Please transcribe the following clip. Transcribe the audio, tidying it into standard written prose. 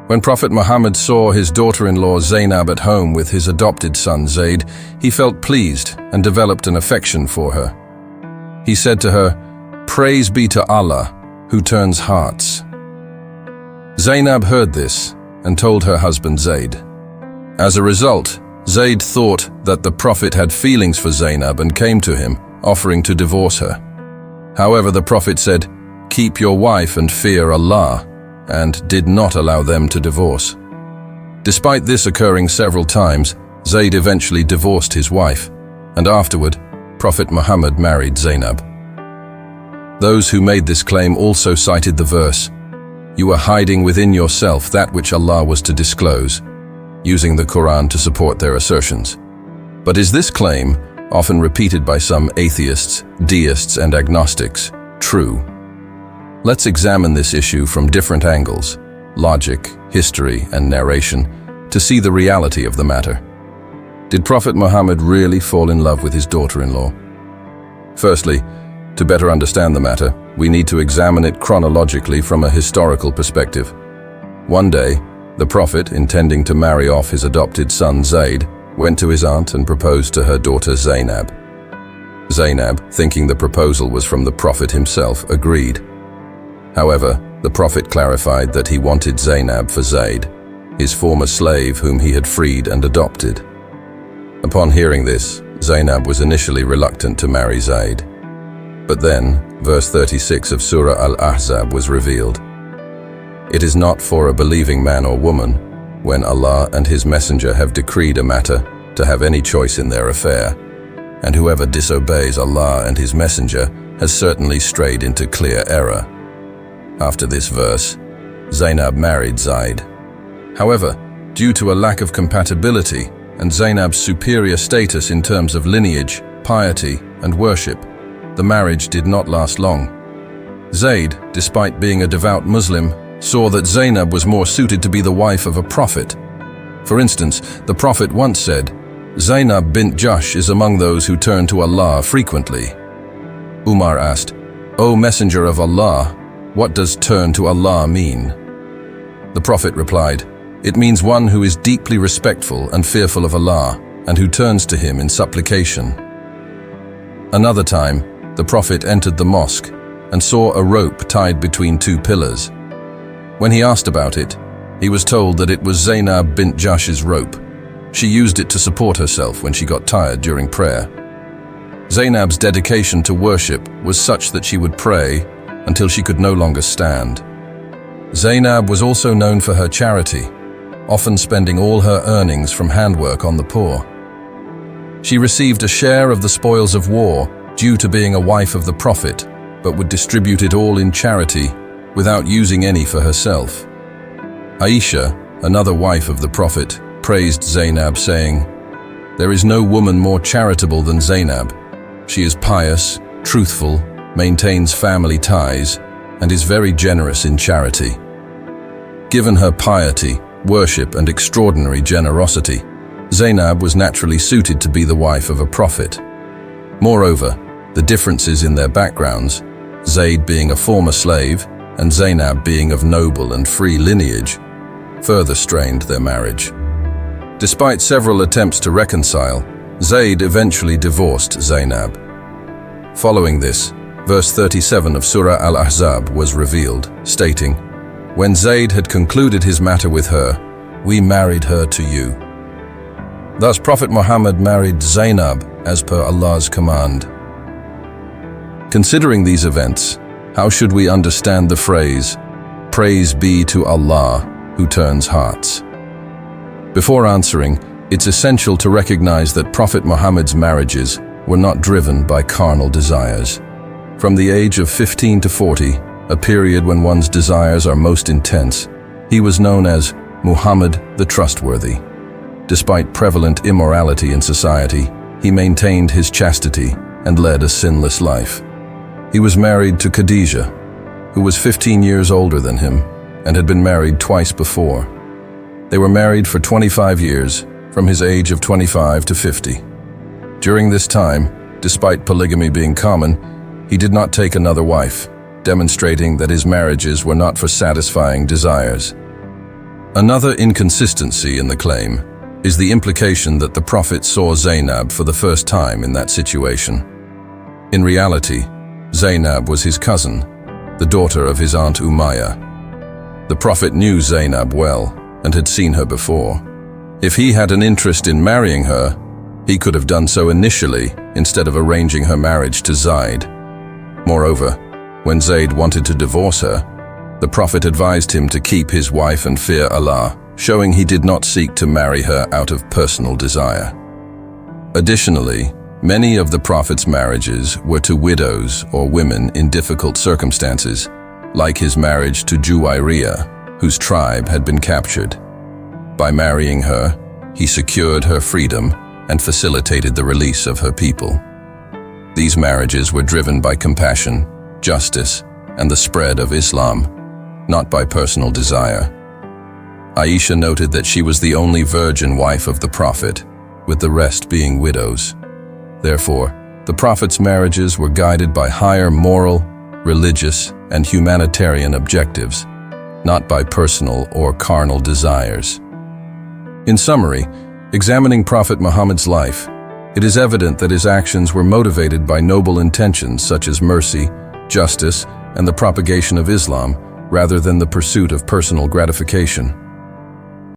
When Prophet Muhammad saw his daughter-in-law Zaynab at home with his adopted son Zayd, he felt pleased and developed an affection for her. He said to her, "Praise be to Allah, who turns hearts." Zaynab heard this and told her husband Zayd. As a result, Zayd thought that the Prophet had feelings for Zaynab and came to him, offering to divorce her. However, the Prophet said, "Keep your wife and fear Allah," and did not allow them to divorce. Despite this occurring several times, Zayd eventually divorced his wife, and afterward, Prophet Muhammad married Zaynab. Those who made this claim also cited the verse, "You are hiding within yourself that which Allah was to disclose," using the Qur'an to support their assertions. But is this claim, often repeated by some atheists, deists, and agnostics, true? Let's examine this issue from different angles, logic, history, and narration, to see the reality of the matter. Did Prophet Muhammad really fall in love with his daughter-in-law? Firstly, to better understand the matter, we need to examine it chronologically from a historical perspective. One day, the Prophet, intending to marry off his adopted son Zayd, went to his aunt and proposed to her daughter Zaynab. Zaynab, thinking the proposal was from the Prophet himself, agreed. However, the Prophet clarified that he wanted Zaynab for Zayd, his former slave whom he had freed and adopted. Upon hearing this, Zaynab was initially reluctant to marry Zayd. But then, verse 36 of Surah Al-Ahzab was revealed. It is not for a believing man or woman, when Allah and His Messenger have decreed a matter, to have any choice in their affair, and whoever disobeys Allah and His Messenger has certainly strayed into clear error. After this verse, Zaynab married Zayd. However, due to a lack of compatibility and Zaynab's superior status in terms of lineage, piety, and worship, the marriage did not last long. Zayd, despite being a devout Muslim, saw that Zaynab was more suited to be the wife of a prophet. For instance, the Prophet once said, "Zaynab bint Jahsh is among those who turn to Allah frequently." Umar asked, "O Messenger of Allah, what does turn to Allah mean?" The Prophet replied, "It means one who is deeply respectful and fearful of Allah, and who turns to Him in supplication." Another time, the Prophet entered the mosque and saw a rope tied between two pillars. When he asked about it, he was told that it was Zaynab bint Jahsh's rope. She used it to support herself when she got tired during prayer. Zaynab's dedication to worship was such that she would pray until she could no longer stand. Zaynab was also known for her charity, often spending all her earnings from handwork on the poor. She received a share of the spoils of war due to being a wife of the Prophet, but would distribute it all in charity without using any for herself. Aisha, another wife of the Prophet, praised Zaynab, saying, "There is no woman more charitable than Zaynab. She is pious, truthful, maintains family ties, and is very generous in charity." Given her piety, worship, and extraordinary generosity, Zaynab was naturally suited to be the wife of a prophet. Moreover, the differences in their backgrounds, Zayd being a former slave and Zaynab being of noble and free lineage, further strained their marriage. Despite several attempts to reconcile, Zayd eventually divorced Zaynab. Following this, verse 37 of Surah Al-Ahzab was revealed, stating, "When Zayd had concluded his matter with her, we married her to you." Thus Prophet Muhammad married Zaynab as per Allah's command. Considering these events, how should we understand the phrase, "Praise be to Allah who turns hearts"? Before answering, it's essential to recognize that Prophet Muhammad's marriages were not driven by carnal desires. From the age of 15 to 40, a period when one's desires are most intense, he was known as Muhammad the Trustworthy. Despite prevalent immorality in society, he maintained his chastity and led a sinless life. He was married to Khadijah, who was 15 years older than him and had been married twice before. They were married for 25 years, from his age of 25 to 50. During this time, despite polygamy being common, he did not take another wife, demonstrating that his marriages were not for satisfying desires. Another inconsistency in the claim is the implication that the Prophet saw Zaynab for the first time in that situation. In reality, Zaynab was his cousin, the daughter of his aunt Umayyah. The Prophet knew Zaynab well and had seen her before. If he had an interest in marrying her, he could have done so initially instead of arranging her marriage to Zayd. Moreover, when Zayd wanted to divorce her, the Prophet advised him to keep his wife and fear Allah, showing he did not seek to marry her out of personal desire. Additionally, many of the Prophet's marriages were to widows or women in difficult circumstances, like his marriage to Juwayriyah, whose tribe had been captured. By marrying her, he secured her freedom and facilitated the release of her people. These marriages were driven by compassion, justice, and the spread of Islam, not by personal desire. Aisha noted that she was the only virgin wife of the Prophet, with the rest being widows. Therefore, the Prophet's marriages were guided by higher moral, religious, and humanitarian objectives, not by personal or carnal desires. In summary, examining Prophet Muhammad's life, it is evident that his actions were motivated by noble intentions such as mercy, justice, and the propagation of Islam, rather than the pursuit of personal gratification.